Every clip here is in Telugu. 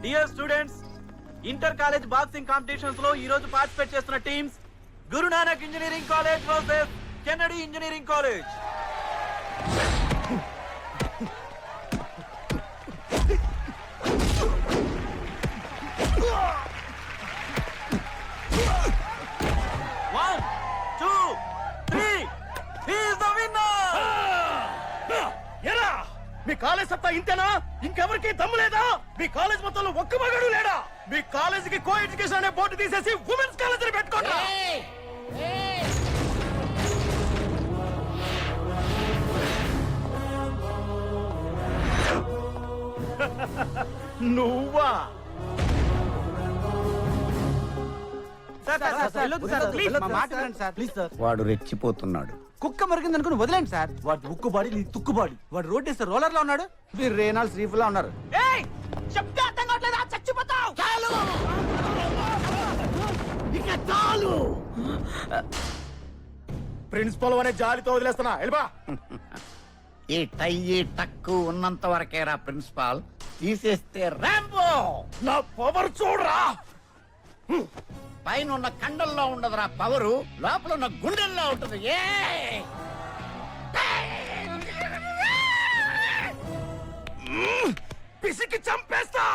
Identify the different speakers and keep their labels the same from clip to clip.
Speaker 1: Dear students, inter college boxing competitions లో ఈ రోజు పార్టిసిపేట్ చేస్తున్న teams Guru Nanak engineering college versus Kennedy engineering college. One, two, three. He is the winner.
Speaker 2: ఎరా మీ కాలేజ్ సత్తా ఇంతేనా? ఇంకెవరికి దమ్ము లేదా? మీ కాలేజ్ మొత్తంలో ఒక్క మగాడు లేడా? మీ కాలేజీకి కో ఎడ్యుకేషన్ అనే బోర్డు తీసేసి ఉమెన్స్ కాలేజ్ పెట్టుకోండి. నువ్వా?
Speaker 3: వాడు రెచ్చిపోతున్నాడు.
Speaker 4: కుక్క మరిగింది అనుకుని వదిలేండి సార్. వాడు ఉక్కుబాడి నీ తుక్కుబాడి. వాడు రోడ్ వేస్తే రోలర్ లో ఉన్నాడు, మీరు రేనాల్ శ్రీఫ్ లా ఉన్నారు.
Speaker 1: చెప్తే అర్థం కావట్లేదా? చచ్చిపోతావు.
Speaker 2: ప్రిన్సిపల్ అనే జాలితో వదిలేస్తున్నా. వెళ్ళిపా.
Speaker 3: ఈ టై టక్కు ఉన్నంత వరకేరా ప్రిన్సిపాల్. తీసేస్తే రాంబో.
Speaker 2: నా పవర్ చూడరా.
Speaker 3: పైన ఉన్న కండల్లో ఉండదురా పవరు, లోపల ఉన్న గుండెల్లో ఉంటుంది.
Speaker 2: పిసికి చంపేస్తా.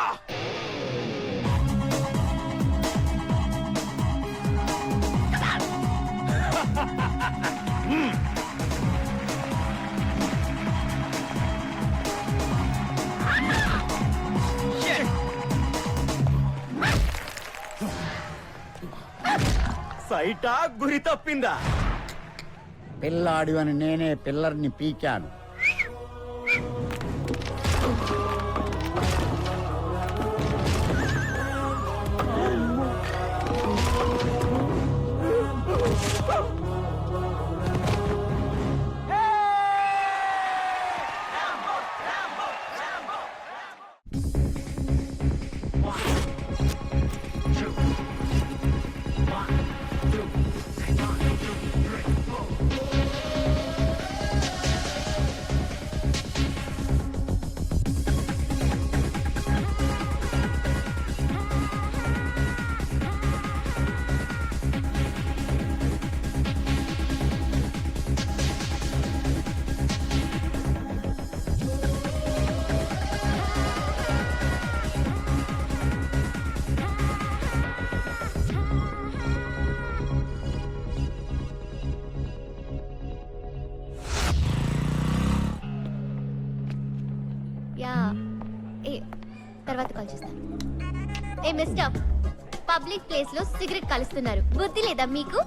Speaker 2: సైటా గురి తప్పిందా?
Speaker 3: పిల్లాడు అని నేనే పిల్లర్ని పీకాను.
Speaker 5: తర్వాత కాల్ చేస్తాను. ఏ మిస్టర్, పబ్లిక్ ప్లేస్ లో సిగరెట్ కాలుస్తున్నారు, బుద్ధి లేదా మీకు?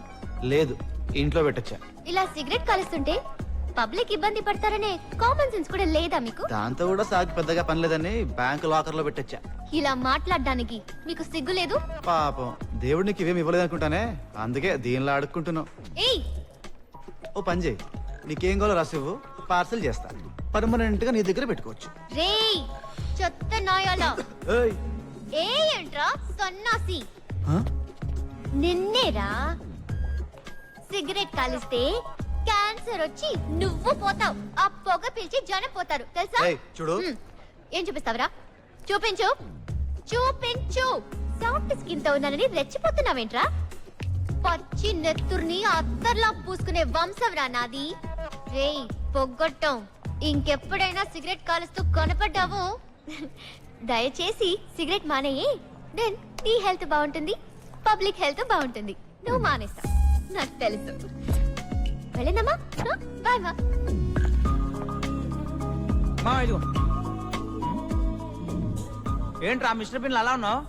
Speaker 4: లేదు, ఇంట్లో పెట్టొచ్చా.
Speaker 5: ఇలా సిగరెట్ కాలుస్తుంటే పబ్లిక్ ఇబ్బంది పడతారనే కామన్ సెన్స్ కూడా లేదా మీకు?
Speaker 4: దాంతో కూడా సాకి పెద్దగా పని లేదని బ్యాంక్ లాకర్ లో పెట్టొచ్చా.
Speaker 5: ఇలా మాట్లాడడానికి మీకు సిగ్గు లేదు?
Speaker 4: పాపం దేవుడు నీకు ఇవేమి ఇవ్వలేదు అనుకుంటానే, అందుకే దీనిలో అడుక్కుంటున్నావు.
Speaker 5: ఏయ్,
Speaker 4: ఓ పని చేయి, నీకేం కావాలో రాసివ్వు, పార్సల్ చేస్తా, పర్మనెంట్ గా నీ దగ్గర పెట్టుకోవచ్చు.
Speaker 5: రేయ్ చెత్త నాయాల.
Speaker 4: ఏయ్
Speaker 5: ఏ ఏంట్రా సన్నాసి?
Speaker 4: హ?
Speaker 5: నిన్నేరా. సిగరెట్ కాలిస్తే క్యాన్సర్ వచ్చి నువ్వు పోతావు, ఆ పొగ పీల్చి జనం పోతారు తెలుసా?
Speaker 4: ఏయ్ చూడు.
Speaker 5: ఏం చూపిస్తావరా? చూపించు చూపించు. సాఫ్ట్ స్కిన్ తో ఉన్నానని రెచ్చిపోతున్నావేంట్రా? పచ్చి నెత్తుర్ని అత్తర్లా పూసుకునే వంశంరా నాది. రేయ్ పొగ్గొట్టం, ఇంకెప్పుడైనా సిగరెట్ కాలుస్తూ కనపడ్డావు దయచేసి సిగరెట్ మానేయి. దెన్ నీ హెల్త్ బాగుంటుంది, పబ్లిక్ హెల్త్ బాగుంటుంది. నువ్వు మానేస్తావు, నాకు తెలుసు. వెళ్ళందమ్మా, బాయ్ మా.
Speaker 1: ఏంట్రా మిస్టర్ బిన్ అలా ఉన్నావు?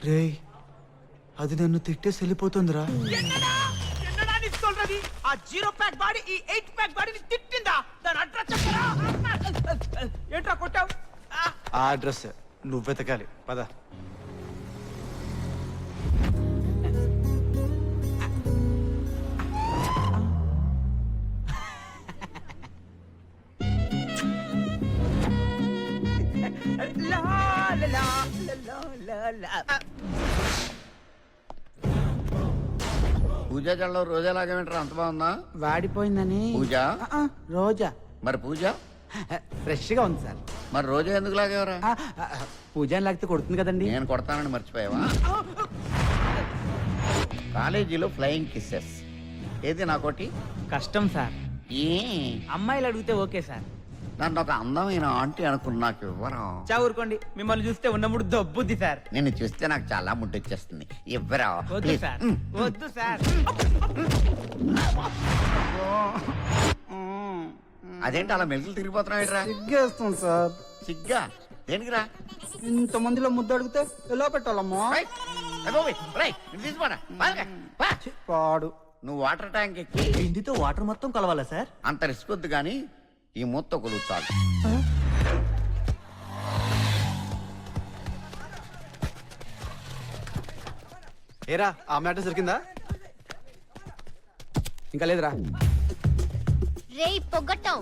Speaker 4: రేయ్ అది నన్ను తిట్టేసి వెళ్ళిపోతుందిరా.
Speaker 1: ఆ 0 ప్యాక్ బాడీ ఈ 8 ప్యాక్ బాడీని తిట్టిందా? దాని అడ్రస్ చెప్పరా? ఏంట్రా కొట్టావు?
Speaker 4: ఆ అడ్రస్ నువ్వు వెతకాలి, పద.
Speaker 3: పూజ జల్లో రోజాలాగా వింటారా? అంత బాగుందా?
Speaker 4: వాడిపోయిందని.
Speaker 3: పూజ
Speaker 4: రోజా
Speaker 3: మరి పూజ
Speaker 4: ఫ్రెష్ గా ఉంది సార్.
Speaker 3: మరి రోజు ఎందుకు లాగేవరా?
Speaker 4: పూజ లేకపోతే కొడుతుంది కదండి.
Speaker 3: నేను కొడతానని మర్చిపోయావా? కాలేజీలో ఫ్లయింగ్ కిస్సెస్. ఏది నాకోటి?
Speaker 6: కష్టం సార్.
Speaker 3: ఏ
Speaker 6: అమ్మాయిలు అడిగితే ఓకే సార్.
Speaker 3: నన్ను ఒక అందమైన ఆంటీ అనుకుని నాకు ఇవ్వరా?
Speaker 6: చా ఊరుకోండి, మిమ్మల్ని చూస్తే ఉన్నప్పుడు దబ్బుద్ది సార్.
Speaker 3: నిన్ను చూస్తే నాకు చాలా ముట్టొచ్చేస్తుంది. ఇవ్వరా?
Speaker 6: వద్దు సార్, వద్దు సార్.
Speaker 3: అదేంటి అలా మెలుగులు తిరిగిపోతున్నావురా?
Speaker 4: సిగ్గేస్తుంది సార్.
Speaker 3: సిగ్గా దేనికిరా?
Speaker 4: ఇంతమందిలో ముద్దు అడిగితే ఎలా పెట్టాలమ్మా?
Speaker 3: రేయ్, అబ్బోయ్, రేయ్, ఇది తీసుకోరా. బాగా, బా.
Speaker 4: పాడు.
Speaker 3: నువ్వు వాటర్ ట్యాంక్ ఎక్కి
Speaker 2: ఇంటితో వాటర్ మొత్తం కలవాలా సార్?
Speaker 3: అంత రిస్క్ వద్దు కానీ ఈ మూత కొలువు చాలు.
Speaker 4: ఏరా ఆ మ్యాటర్ దొరికిందా? ఇంకా లేదురా.
Speaker 5: రే పొగ్గట్టాం,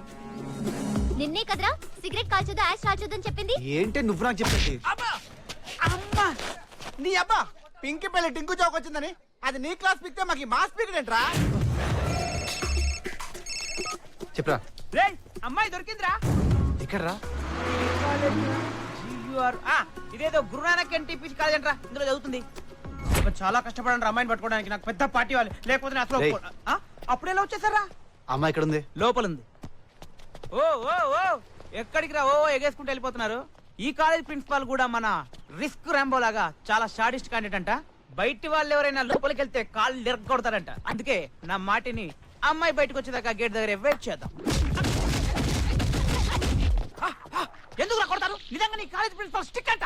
Speaker 5: నిన్నే కదరా సిగరెట్ కాల్చొద్దు యాష్ రాచొద్దని చెప్పింది.
Speaker 4: ఏంటి నువ్వు నాకు చెప్పేది?
Speaker 2: అమ్మా నీ అబ్బా పింకి పెళ్లి టింకు చౌక్ వచ్చిందని అది నీ క్లాస్ పిక్తే మాకు మాస్ పిక్ ఏంట్రా?
Speaker 4: చెప్పరా.
Speaker 6: రేయ్, అమ్మాయి దొరికిందిరా.
Speaker 4: ఎక్కడ్రా?
Speaker 6: ఇదేదో గురునానక్ ఎన్టీపీ కాలేజ్ అంటరా, ఇందులో చదువుతుంది. చాలా కష్టపడండి అమ్మాయిని పట్టుకోవడానికి. నాకు పెద్ద పార్టీ వాళ్ళు, లేకపోతే నేను అసలు
Speaker 4: రేయ్.
Speaker 6: ఒప్పుకోను. అప్పుడు ఎలా వచ్చేసారా?
Speaker 4: అమ్మాయి ఇక్కడ ఉంది.
Speaker 6: లోపలుంది. ఓ ఓ ఓ ఎక్కడికి రా? ఓ ఎగేసుకుంటూ వెళ్ళిపోతున్నారు. ఈ కాలేజ్ ప్రిన్సిపాల్ కూడా మన రిస్క్ ర్యాంబో లాగా చాలా షాడిస్ట్ క్యాండిడేట్ అంట. బయటి వాళ్ళు ఎవరైనా లోపలికి వెళ్తే కాళ్ళు కొడతారంట. అందుకే నా మాటిని అమ్మాయి బయటకు వచ్చేదాకా గేట్ దగ్గర వెయిట్ చేద్దాం. ఎందుకు రా కొడతారు? నిజంగా నీ కాలేజ్ ప్రిన్సిపాల్ స్టిక్ అంట.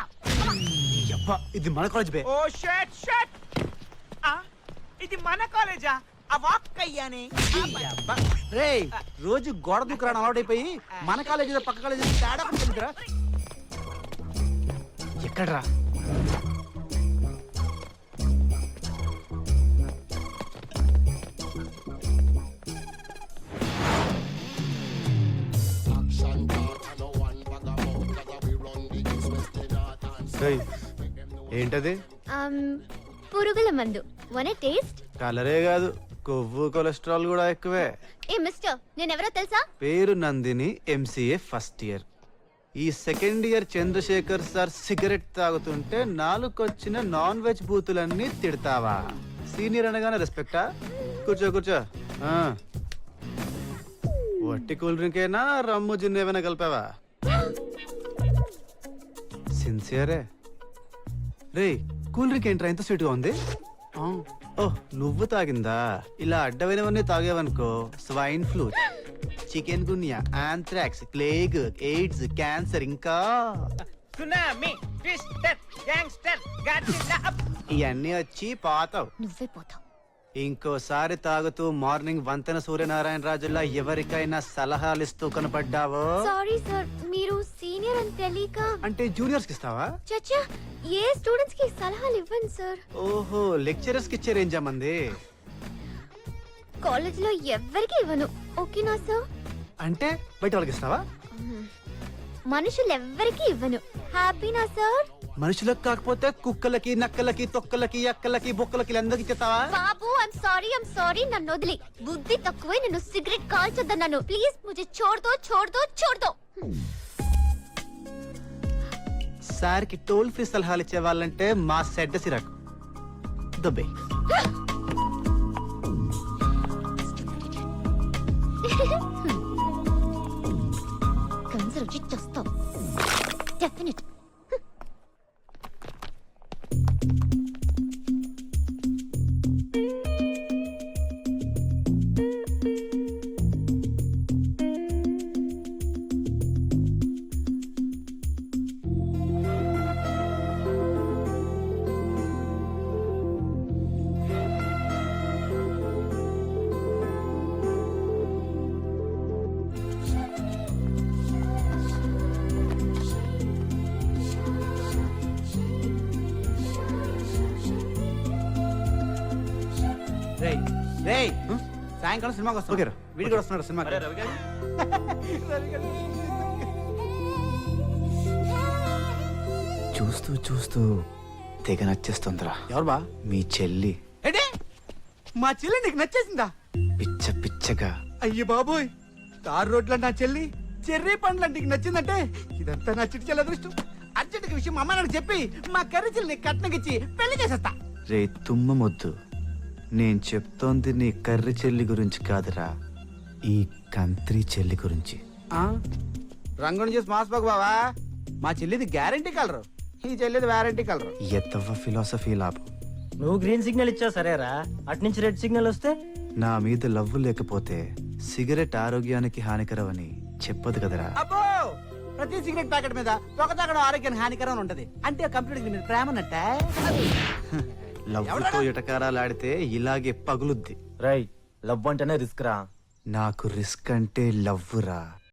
Speaker 4: అబ్బా, ఇది మన కాలేజ్ బే.
Speaker 6: ఓ షట్ షట్. ఇది మన కాలేజా? అవాక్కయ్యానే.
Speaker 4: రేయ్, రోజు గోడ దూకురాని అలవాటైపోయి మన కాలేజీ పక్క కాలేజీ తేడా పడుతుందిరా. ఎక్కడ్రా? ఏంటది?
Speaker 5: పురుగుల మందు. One taste.
Speaker 4: కలరే కాదు, కొవ్వు కొలెస్ట్రాల్ కూడా ఎక్కువే.
Speaker 5: ఏ మిస్టర్, నేనెవరో తెలుసా?
Speaker 4: పేరు నందిని, ఎంసీఏ ఫస్ట్ ఇయర్. ఈ second year Chandrasekhar sir cigarette తాగుతుంటే నాలుకొచ్చిన నాన్ వెజ్ బూతులన్నీ తిడతావా? సీనియర్ అనగానే రెస్పెక్టా? కూర్చో కూర్చో. ఆ. వట్టి కూల్ డ్రింక్ అయినా రమ్ము జిన్ ఏమైనా కలిపావా? సిన్సియరే. రే, కూల్ డ్రింక్ ఏంట్రా ఇంత స్వీట్ గా ఉంది? ఓ, నువ్వు తాగిందా? ఇలా అడ్డమైనవన్నీ తాగేవనుకో swine flu, chikungunya, anthrax, plague, AIDS, cancer, ఇంకా
Speaker 6: సునామీ, ట్విస్టర్, గ్యాంగ్స్టర్, గాడ్జిల్లా.
Speaker 4: ఇవన్నీ వచ్చి పోతావు.
Speaker 5: నువ్వే పోతావు.
Speaker 4: ఇంకోసారి తాగుతూ మార్నింగ్ వంతెన సూర్యనారాయణ రాజుల్లా ఎవరికైనా సలహాలు ఇస్తూ కనపడ్డావో,
Speaker 5: సారీ సార్, మీరు సీనియర్ అని తెలియక.
Speaker 4: అంటే జూనియర్స్ కి ఇస్తావా?
Speaker 5: చచ్చా, ఏ స్టూడెంట్స్ కి సలహాలు ఇవ్వండి సార్.
Speaker 4: ఓహో, లెక్చరర్స్ కి ఇచ్చే రేంజా మంది.
Speaker 5: కాలేజ్ లో ఎవ్వరికి ఇవ్వను. ఓకేనా సార్?
Speaker 4: అంటే బయట వాళ్ళకి ఇస్తావా?
Speaker 5: మనుషులు ఎవ్వరికి ఇవ్వను. హ్యాపీనా సార్?
Speaker 4: మనుషులకు కాకపోతే కుక్కలకి, నక్కలకి, తొక్కలకి, అక్కలకి, బొక్కలకి అందరికి ఇచ్చేస్తావా?
Speaker 5: బాబు, ఐమ్ సారీ, నన్ను వదిలి. బుద్ధి తక్కువే, నన్ను సిగరెట్ కాల్చొద్దన్నాను. ప్లీజ్ ముझे छोड़ दो.
Speaker 4: సార్ కి టోల్ ఫ్రీ సలహాలు ఇచ్చే వాళ్ళంటే మా సెడ్డ సిరాకు. దొబ్బే.
Speaker 5: కన్సర్ వచ్చి చేస్తావు. డెఫినెట్.
Speaker 4: రేయ్, సాయంకాలం సినిమాకి వస్తాం. ఓకే, వీడి కూడా వస్తున్నాడు సినిమా. చూస్తూ చూస్తూ తెగ నచ్చేస్తుందిరా. ఎవరు బా? మీ చెల్లి.
Speaker 2: ఏంటి మా చెల్లి నీకు నచ్చేసిందా?
Speaker 4: పిచ్చ పిచ్చగా.
Speaker 2: అయ్యి బాబోయ్, తారు రోడ్ల నా చెల్లి
Speaker 4: చెర్రీ పండ్లు అంటే నీకు నచ్చిందంటే ఇదంతా నా చిట్టి చెల్లి అదృష్టం. అర్జెంట్ విషయం మా అమ్మ నాకు చెప్పి మా కర్రీ చెల్లిని కట్నకిచ్చి పెళ్లి చేసేస్తా. రే తుమ్మ మొద్దు, నేను చెప్తోంది నీ కర్రీ చెల్లి గురించి కాదురా, ఈ కంత్రి చెల్లి గురించి. రంగుని చేసి మాస్ బాగు బావా, మా చెల్లిది గ్యారంటీ కలరు, ఈ చెల్లిది వారంటీ కలరు. ఎత్తవ ఫిలాసఫీ లాభం.
Speaker 2: నువ్వు గ్రీన్ సిగ్నల్ ఇచ్చావు సరేరా, అటు నుంచి రెడ్ సిగ్నల్ వస్తే
Speaker 4: నా మీద లవ్వు లేకపోతే సిగరెట్ ఆరోగ్యానికి హానికరం అని చెప్పదు కదరా.
Speaker 7: అబ్బో ప్రతి సిగరెట్ ప్యాకెట్ మీద పొగ తాగడం ఆరోగ్యానికి హానికరం ఉంటది. అంటే కంప్యూటర్ మీద ప్రేమనట్ట.
Speaker 4: లవ్వుతో ఎటకారాలాడితే ఇలాగే పగులుద్ది.
Speaker 2: రై లవ్ అంటేనే రిస్క్ రా.
Speaker 4: నాకు రిస్క్ అంటే లవ్వురా.